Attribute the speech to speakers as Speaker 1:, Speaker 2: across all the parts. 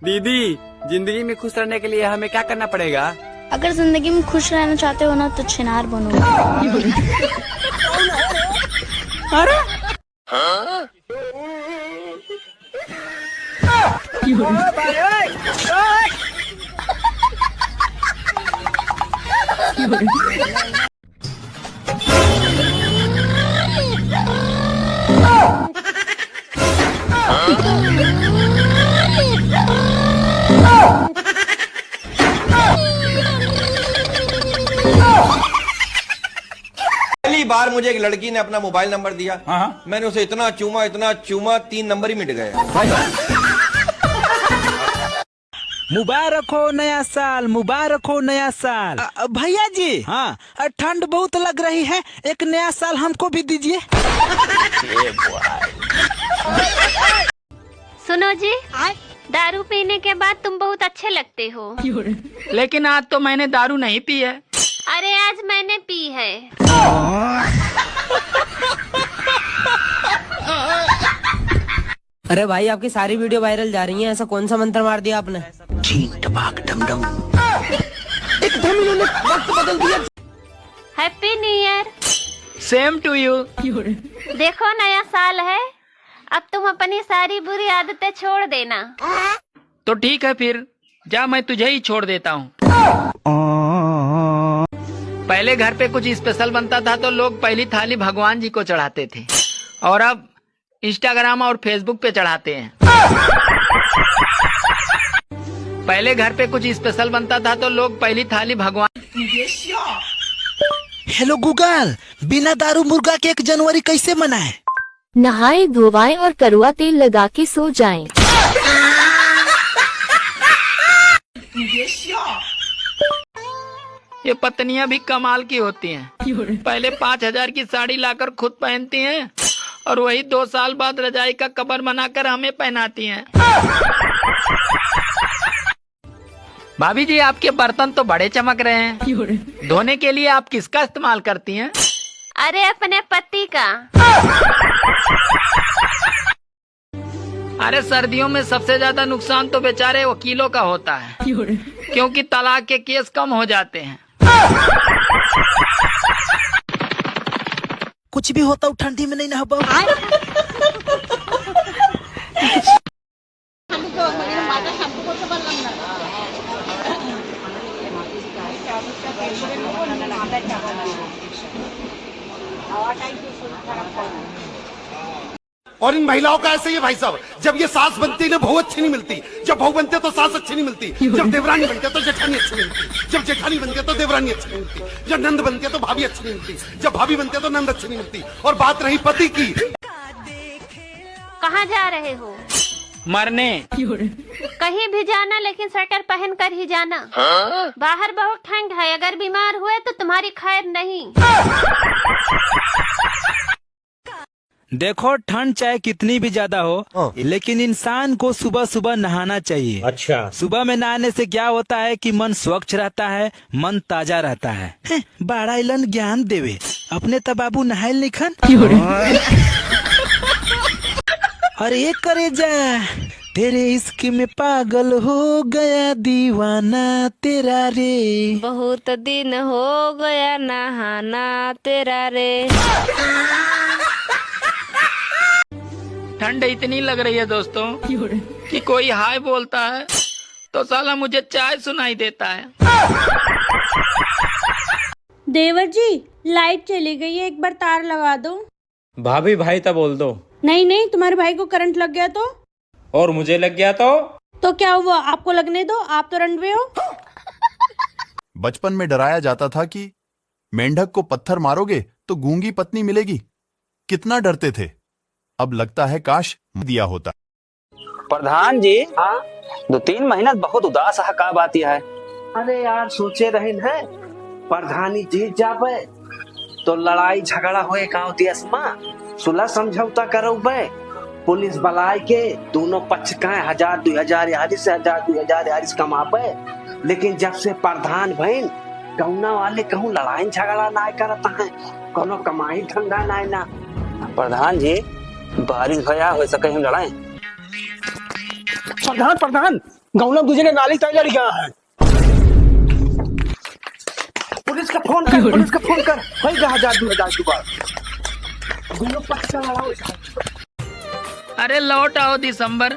Speaker 1: दीदी, जिंदगी में खुश रहने के लिए हमें क्या करना पड़ेगा?
Speaker 2: अगर जिंदगी में खुश रहना चाहते हो ना तो छिनार बनो।
Speaker 1: अरे
Speaker 3: पहली बार मुझे एक लड़की ने अपना मोबाइल नंबर दिया। मैंने उसे इतना चूमा 3 नंबर ही मिट गए।
Speaker 4: मुबारक हो नया साल, मुबारक हो नया साल। भैया जी, हाँ, ठंड बहुत लग रही है, एक नया साल हमको भी दीजिए।
Speaker 5: सुनो जी, दारू पीने के बाद तुम बहुत अच्छे लगते हो।
Speaker 6: लेकिन आज तो मैंने दारू नहीं पी है।
Speaker 5: अरे आज मैंने पी है।
Speaker 7: अरे भाई, आपकी सारी वीडियो वायरल जा रही हैं, ऐसा कौन सा मंत्र मार दिया आपने?
Speaker 3: एकदम इन्होंने वक्त बदल दिया।
Speaker 5: Happy new year.
Speaker 6: Same to you.
Speaker 5: देखो नया साल है, अब तुम अपनी सारी बुरी आदतें छोड़ देना।
Speaker 6: तो ठीक है फिर, जा मैं तुझे ही छोड़ देता हूँ। पहले घर पे कुछ स्पेशल बनता था तो लोग पहली थाली भगवान जी को चढ़ाते थे, और अब इंस्टाग्राम और फेसबुक पे चढ़ाते हैं। पहले घर पे कुछ स्पेशल बनता था तो लोग पहली थाली भगवान।
Speaker 4: हेलो गूगल, बिना दारू मुर्गा के 1 जनवरी कैसे मनाए?
Speaker 8: नहाए धोवाएं और कड़वा तेल लगा के सो जाएं।
Speaker 6: ये पत्नियां भी कमाल की होती हैं। पहले 5,000 की साड़ी लाकर खुद पहनती हैं और वही 2 साल बाद रजाई का कवर बनाकर हमें पहनाती हैं। भाभी जी, आपके बर्तन तो बड़े चमक रहे हैं। धोने के लिए आप किसका इस्तेमाल करती हैं?
Speaker 5: अरे अपने पति का।
Speaker 6: अरे सर्दियों में सबसे ज्यादा नुकसान तो बेचारे वकीलों का होता है, क्योंकि तलाक के केस कम हो जाते हैं।
Speaker 4: कुछ भी होता हूँ, ठंडी में नहीं नहा पाऊँ।
Speaker 9: और इन महिलाओं का ऐसे ही है भाई साहब, जब ये सास बनती है ना बहू अच्छी नहीं मिलती, जब बहू बनते तो सास अच्छी नहीं मिलती, जब देवरानी बनते तो जेठानी अच्छी नहीं मिलती, जब जेठानी बनते तो देवरानी अच्छी नहीं मिलती, जब नंद बनते तो भाभी अच्छी नहीं मिलती, जब भाभी बनते तो नंद अच्छी नहीं मिलती। और बात रही पति की।
Speaker 5: कहाँ जा रहे हो?
Speaker 6: मरने।
Speaker 5: कहीं भी जाना, लेकिन स्वेटर पहन कर ही जाना। बाहर बहुत ठंड है, अगर बीमार हुए तो तुम्हारी खैर नहीं।
Speaker 4: देखो, ठंड चाहे कितनी भी ज्यादा हो, लेकिन इंसान को सुबह सुबह नहाना चाहिए। अच्छा, सुबह में नहाने से क्या होता है कि मन स्वच्छ रहता है, मन ताजा रहता है। बड़ा इलन ज्ञान देवे, अपने तबाबू नहाए लिखन। अरे करे जा, तेरे इश्क में पागल हो गया दीवाना तेरा रे।
Speaker 8: बहुत दिन हो गया नहाना तेरा रे।
Speaker 6: ठंड इतनी लग रही है दोस्तों कि कोई हाय बोलता है तो साला मुझे चाय सुनाई देता है।
Speaker 10: देवर जी, लाइट चली गई है, एक बार तार लगा दो।
Speaker 11: भाभी भाई तब बोल दो।
Speaker 10: नहीं नहीं, तुम्हारे भाई को करंट लग गया तो?
Speaker 11: और मुझे लग गया तो
Speaker 10: क्या हुआ? आपको लगने दो, आप तो रंडवे हो।
Speaker 12: बचपन में डराया जाता था कि मेंढक को पत्थर मारोगे तो गूंगी पत्नी मिलेगी। कितना डरते थे। अब लगता है काश दिया होता।
Speaker 13: प्रधान जी, हाँ, 2-3 महीना बहुत उदास है, का बात यह है?
Speaker 14: अरे यार, सोचे रहे हैं प्रधानी जीत जाबे तो लड़ाई झगड़ा होए गाँव देश में, सुलह समझौता करो बे, पुलिस बुलाए के दोनों पक्ष का 1,000-2,000 यारी से 1,000-2,000 यारी कमाबे। लेकिन जब से प्रधान बहन कौना वाले कहूँ लड़ाई झगड़ा ना करता है, कोनो कमाई धंधा ना।
Speaker 13: प्रधान जी, बारिश भया हो सके हम लड़ाए।
Speaker 14: प्रधान प्रधान गौनम दूसरे के नाली तय लड़ गया है। पुलिस का फोन कर भाई 2000
Speaker 6: अरे लौट आओ दिसंबर,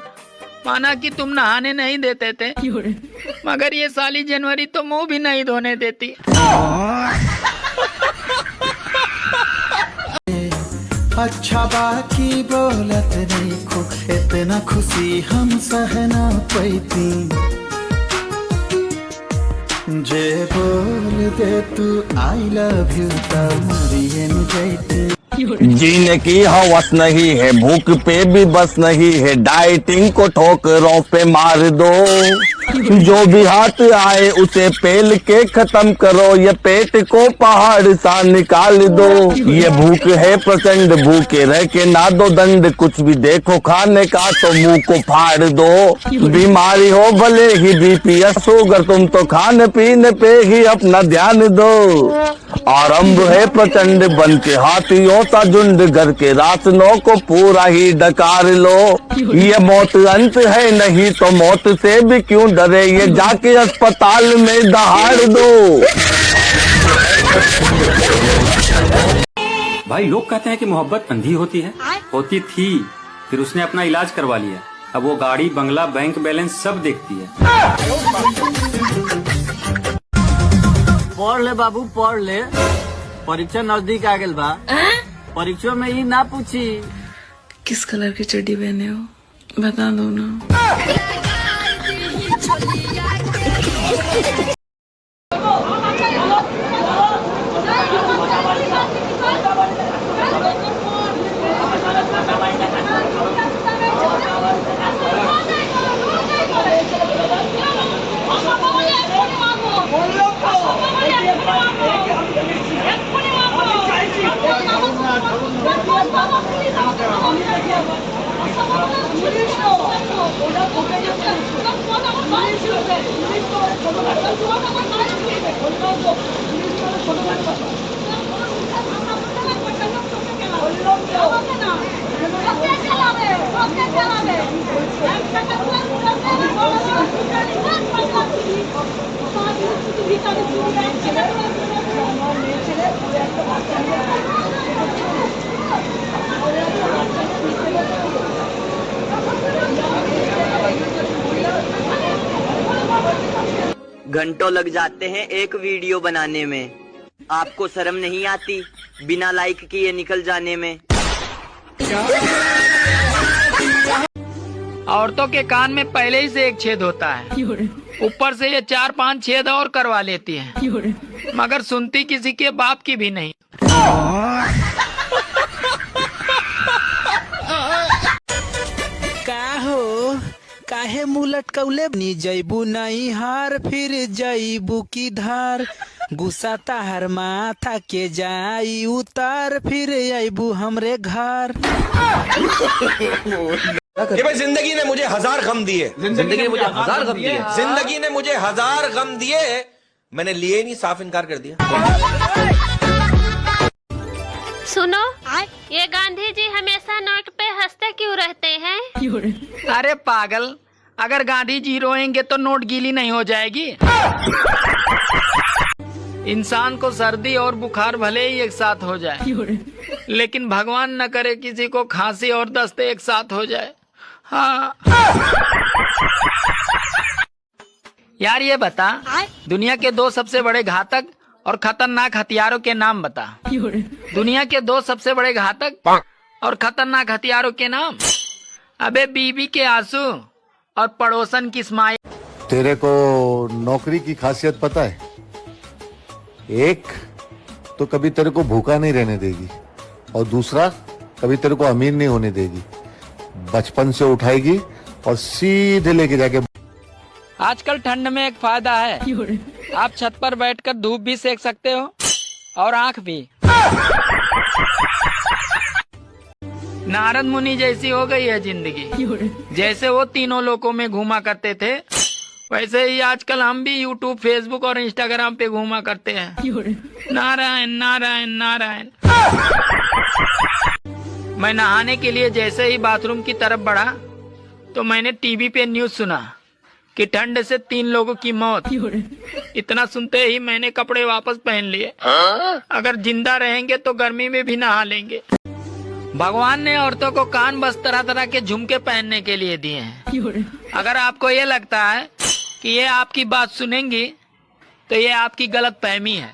Speaker 6: माना कि तुम नहाने नहीं देते थे, मगर ये साली जनवरी तो मुंह भी नहीं धोने देती।
Speaker 15: अच्छा बाकी बोलत नहीं खो, इतना खुशी हम सहना पैती, जे बोल दे तू आई लव यू तब मरिए न जैती।
Speaker 3: जीने की हवस नहीं है, भूख पे भी बस नहीं है, डाइटिंग को ठोकरों पे मार दो, जो भी हाथ आए उसे पेल के खत्म करो, ये पेट को पहाड़ सा निकाल दो, ये भूख है प्रचंड, भूखे रह के ना दो दंड, कुछ भी देखो खाने का तो मुंह को फाड़ दो, बीमारी हो भले ही बीपी या शुगर, तुम तो खाने पीने पे ही अपना ध्यान दो, आरंभ है प्रचंड बन के हाथियों सा झुंड, घर के राशनों को पूरा ही डकार लो, ये मौत अंत है नहीं तो मौत से भी क्यों डरे, ये जाके अस्पताल में दहाड़ दो।
Speaker 13: भाई लोग कहते हैं कि मोहब्बत अंधी होती है, होती थी, फिर उसने अपना इलाज करवा लिया, अब वो गाड़ी बंगला बैंक बैलेंस सब देखती है।
Speaker 14: पढ़ ले बाबू पढ़ ले, परीक्षा नजदीक आ गई बा, परीक्षा में ही ना पूछी
Speaker 6: किस कलर की चड्डी पहने हो, बता दो ना।
Speaker 16: घंटों लग जाते हैं एक वीडियो बनाने में, आपको शर्म नहीं आती बिना लाइक किए निकल जाने में।
Speaker 6: औरतों के कान में पहले ही से एक छेद होता है, ऊपर से ये 4-5 छेद और करवा लेती है, मगर सुनती किसी के बाप की भी नहीं।
Speaker 4: का हो काहे मुँह लटकौले नी जैबू नहीं हार, फिर जैबू की धार, गुस्सा ताहर माथा के जाई उतार, फिर अबू हमरे घर।
Speaker 3: ये भाई जिंदगी ने मुझे 1000 गम दिए, जिंदगी ने मुझे 1000 गम दिए, जिंदगी ने मुझे 1000 गम दिए, मैंने लिए नहीं, साफ इनकार कर दिया।
Speaker 5: सुनो, ये गांधी जी हमेशा नोट पे हंसते क्यों रहते हैं?
Speaker 6: अरे पागल, अगर गांधी जी रोएंगे तो नोट गीली नहीं हो जाएगी। इंसान को सर्दी और बुखार भले ही एक साथ हो जाए, लेकिन भगवान न करे किसी को खांसी और दस्त एक साथ हो जाए। हाँ यार, ये बता, दुनिया के 2 सबसे बड़े घातक और खतरनाक हथियारों के नाम बता। दुनिया के 2 सबसे बड़े घातक और खतरनाक हथियारों के नाम। अबे बीबी के आंसू और पड़ोसन की स्माइल।
Speaker 9: तेरे को नौकरी की खासियत पता है? एक तो कभी तेरे को भूखा नहीं रहने देगी, और दूसरा कभी तेरे को अमीर नहीं होने देगी, बचपन से उठाएगी और सीधे लेके जाके।
Speaker 6: आजकल ठंड में एक फायदा है, आप छत पर बैठकर धूप भी सेक सकते हो और आंख भी। नारद मुनि जैसी हो गई है जिंदगी। जैसे वो तीनों लोकों में घूमा करते थे, वैसे ही आजकल हम भी यूट्यूब, फेसबुक और इंस्टाग्राम पे घूमा करते हैं। नारायण नारायण नारायण। मैं नहाने के लिए जैसे ही बाथरूम की तरफ बढ़ा, तो मैंने टीवी पे न्यूज सुना कि ठंड से 3 लोगों की मौत। इतना सुनते ही मैंने कपड़े वापस पहन लिए। अगर जिंदा रहेंगे तो गर्मी में भी नहा लेंगे। भगवान ने औरतों को कान बस तरह तरह के झुमके पहनने के लिए दिए हैं। अगर आपको ये लगता है कि ये आपकी बात सुनेंगी तो ये आपकी गलत फहमी है।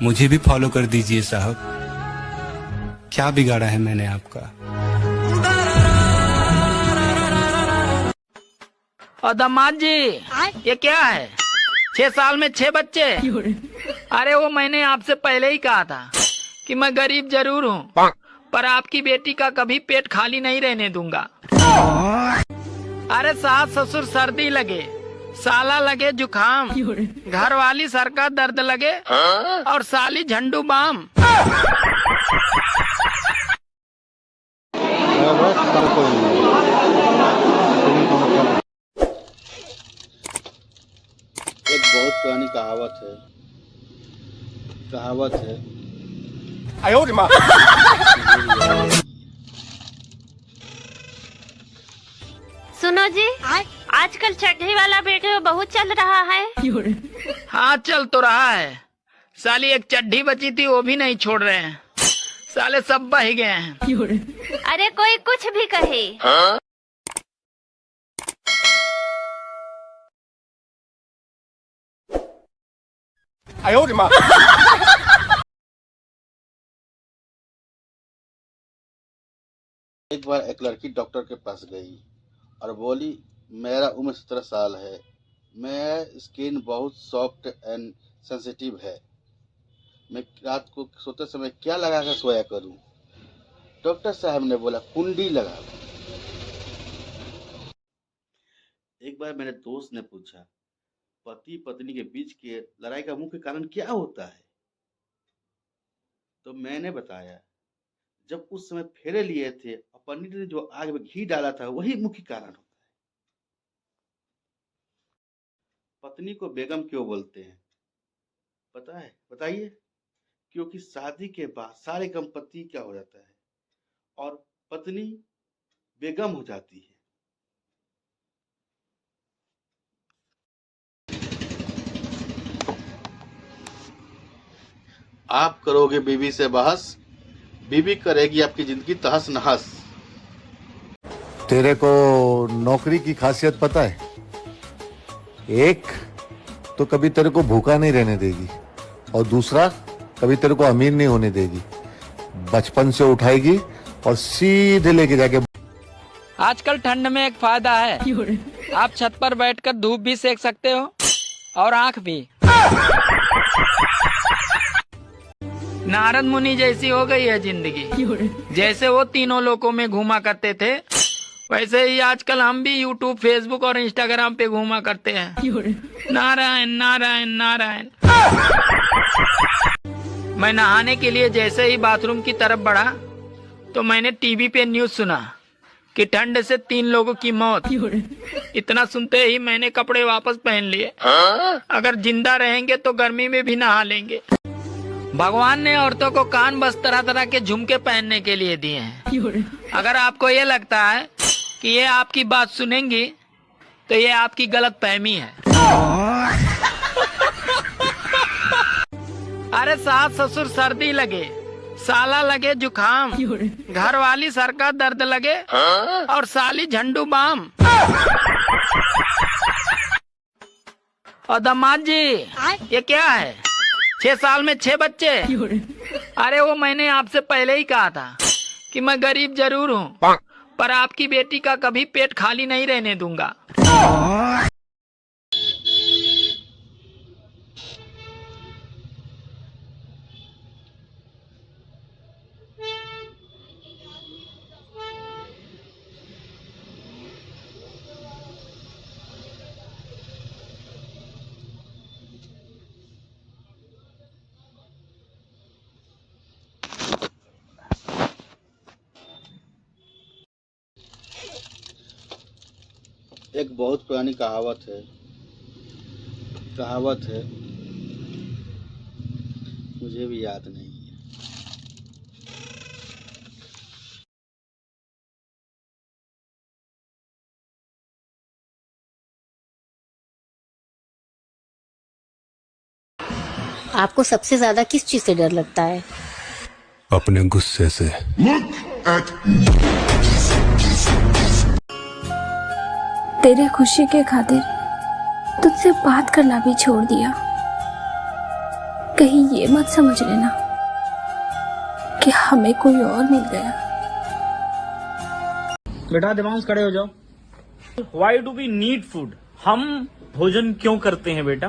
Speaker 4: मुझे भी फॉलो कर दीजिए साहब। क्या बिगाड़ा है मैंने आपका?
Speaker 6: और दामाद जी, ये क्या है? 6 साल में 6 बच्चे? अरे वो मैंने आपसे पहले ही कहा था कि मैं गरीब जरूर हूँ, पर आपकी बेटी का कभी पेट खाली नहीं रहने दूंगा। अरे सास ससुर सर्दी लगे, साला लगे जुखाम, घर वाली सर का दर्द लगे और साली झंडू बाम।
Speaker 17: एक बहुत पुरानी कहावत है
Speaker 5: सुनो जी, आजकल चड्ढी वाला वीडियो बहुत चल रहा है।
Speaker 6: हाँ चल तो रहा है। साली एक चड्ढी बची थी, वो भी नहीं छोड़ रहे हैं। साले सब बह गए हैं।
Speaker 5: अरे कोई कुछ भी कहे।
Speaker 17: एक बार एक लड़की डॉक्टर के पास गई और बोली, मेरा उम्र 17 साल है, मैं स्किन बहुत सॉफ्ट एंड सेंसिटिव है, मैं रात को सोते समय क्या लगा कर सोया करूं? डॉक्टर साहब ने बोला, कुंडी लगा। एक बार मेरे दोस्त ने पूछा, पति पत्नी के बीच के लड़ाई का मुख्य कारण क्या होता है? तो मैंने बताया, जब उस समय फेरे लिए थे और पंडित ने जो आग में घी डाला था वही मुख्य कारण होता है। पत्नी को बेगम क्यों बोलते हैं पता है? बताइए। क्योंकि शादी के बाद सारे काम पति क्या हो जाता है और पत्नी बेगम हो जाती है। आप करोगे बीवी से बहस, बीवी करेगी आपकी जिंदगी तहस नहस।
Speaker 18: तेरे को नौकरी की खासियत पता है? एक तो कभी तेरे को भूखा नहीं रहने देगी और दूसरा कभी तेरे को अमीर नहीं होने देगी। बचपन से उठाएगी और सीधे लेके जाके।
Speaker 6: आजकल ठंड में एक फायदा है, आप छत पर बैठकर धूप भी सेक सकते हो और आँख भी। नारद मुनि जैसी हो गई है जिंदगी। जैसे वो तीनों लोकों में घूमा करते थे, वैसे ही आजकल हम भी यूट्यूब, फेसबुक और इंस्टाग्राम पे घूमा करते हैं। नारायण नारायण नारायण। मैं नहाने के लिए जैसे ही बाथरूम की तरफ बढ़ा तो मैंने टीवी पे न्यूज सुना कि ठंड से 3 लोगों की मौत। इतना सुनते ही मैंने कपड़े वापस पहन लिए। अगर जिंदा रहेंगे तो गर्मी में भी नहा लेंगे। भगवान ने औरतों को कान बस तरह तरह के झुमके पहनने के लिए दिए हैं। अगर आपको ये लगता है कि ये आपकी बात सुनेंगी तो ये आपकी गलत फहमी है। अरे सास ससुर सर्दी लगे, साला लगे जुखाम, घर वाली सर का दर्द लगे और साली झंडू बाम। और दामाद जी, ये क्या है? 6 साल में 6 बच्चे? अरे वो मैंने आपसे पहले ही कहा था कि मैं गरीब जरूर हूँ, पर आपकी बेटी का कभी पेट खाली नहीं रहने दूंगा।
Speaker 17: एक बहुत पुरानी कहावत है, मुझे भी याद नहीं है।
Speaker 2: आपको सबसे ज्यादा किस चीज से डर लगता है?
Speaker 12: अपने गुस्से से।
Speaker 2: तेरे खुशी के खातिर तुझसे बात करना भी छोड़ दिया। कहीं ये मत समझ लेना कि हमें कोई और मिल गया।
Speaker 11: बेटा दिमाग खड़े हो जाओ। Why do we need food? हम भोजन क्यों करते हैं बेटा?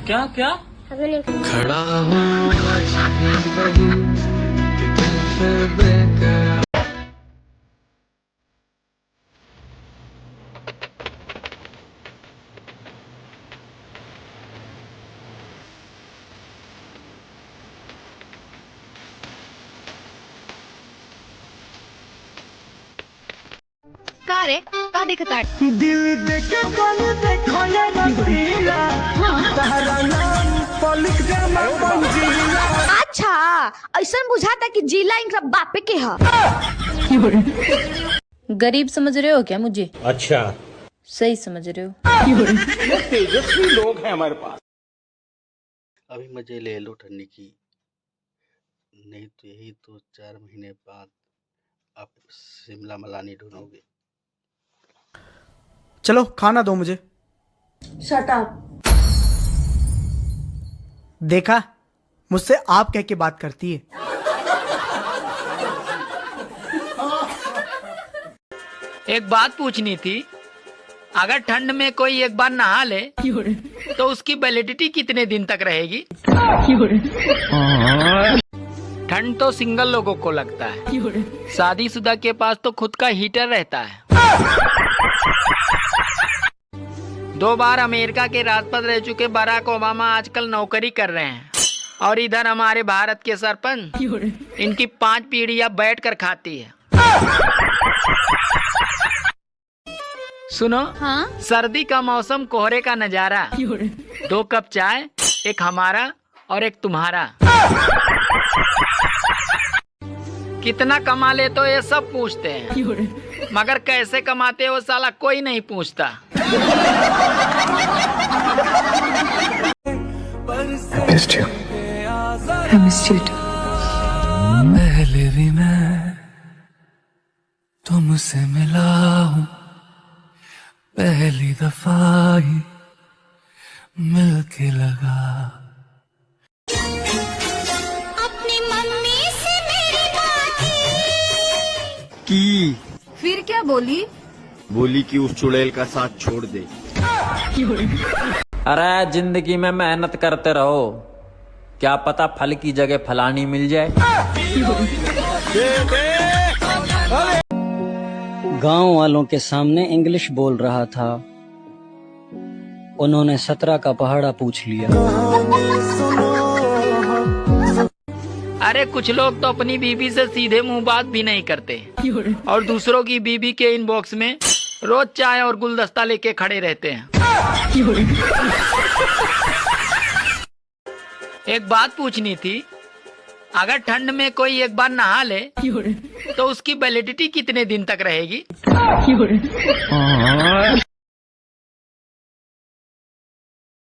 Speaker 11: क्या क्या?
Speaker 15: खड़ा
Speaker 8: का रे का दिखता
Speaker 15: दिल देखे कौन देखो ले रसीला तारा नाम पलिक जमा पंजीला।
Speaker 8: अच्छा ऐसा बुझाता कि जिला इनका बापे के है। गरीब समझ रहे हो क्या मुझे?
Speaker 11: अच्छा
Speaker 8: सही समझ रहे हो।
Speaker 11: तेजस्वी लोग हैं हमारे पास।
Speaker 17: अभी मजे ले लो ठंडी की, नहीं तो यही तो 4 महीने बाद आप शिमला मलानी ढूंढोगे।
Speaker 15: चलो खाना दो मुझे।
Speaker 10: Shut up.
Speaker 15: देखा, मुझसे आप कह के बात करती है।
Speaker 6: एक बात पूछनी थी, अगर ठंड में कोई एक बार नहा ले तो उसकी वैलिडिटी कितने दिन तक रहेगी? ठंड तो सिंगल लोगों को लगता है, शादीशुदा के पास तो खुद का हीटर रहता है। 2 बार अमेरिका के राष्ट्रपति रह चुके बराक ओबामा आजकल नौकरी कर रहे हैं, और इधर हमारे भारत के सरपंच इनकी 5 पीढ़ियां बैठ कर खाती है। सुनो,
Speaker 8: हाँ?
Speaker 6: सर्दी का मौसम, कोहरे का नजारा, 2 कप चाय, एक हमारा और एक तुम्हारा। कितना कमा ले तो ये सब पूछते हैं, मगर कैसे कमाते हो साला कोई नहीं पूछता।
Speaker 15: पहले भी मैं तुमसे मिला हूँ, पहली दफा ही मिलके लगा।
Speaker 2: अपनी मम्मी से मेरी बात
Speaker 1: की
Speaker 8: फिर क्या बोली?
Speaker 1: बोली कि उस चुड़ैल का साथ छोड़ दे।
Speaker 13: अरे जिंदगी में मेहनत करते रहो, क्या पता फल की जगह फलानी मिल जाए।
Speaker 7: गांव वालों के सामने इंग्लिश बोल रहा था, उन्होंने 17 का पहाड़ा पूछ लिया।
Speaker 6: अरे कुछ लोग तो अपनी बीबी से सीधे मुंह बात भी नहीं करते, और दूसरों की बीबी के इनबॉक्स में रोज चाय और गुलदस्ता लेके खड़े रहते हैं। एक बात पूछनी थी, अगर ठंड में कोई एक बार नहा ले तो उसकी वैलिडिटी कितने दिन तक रहेगी?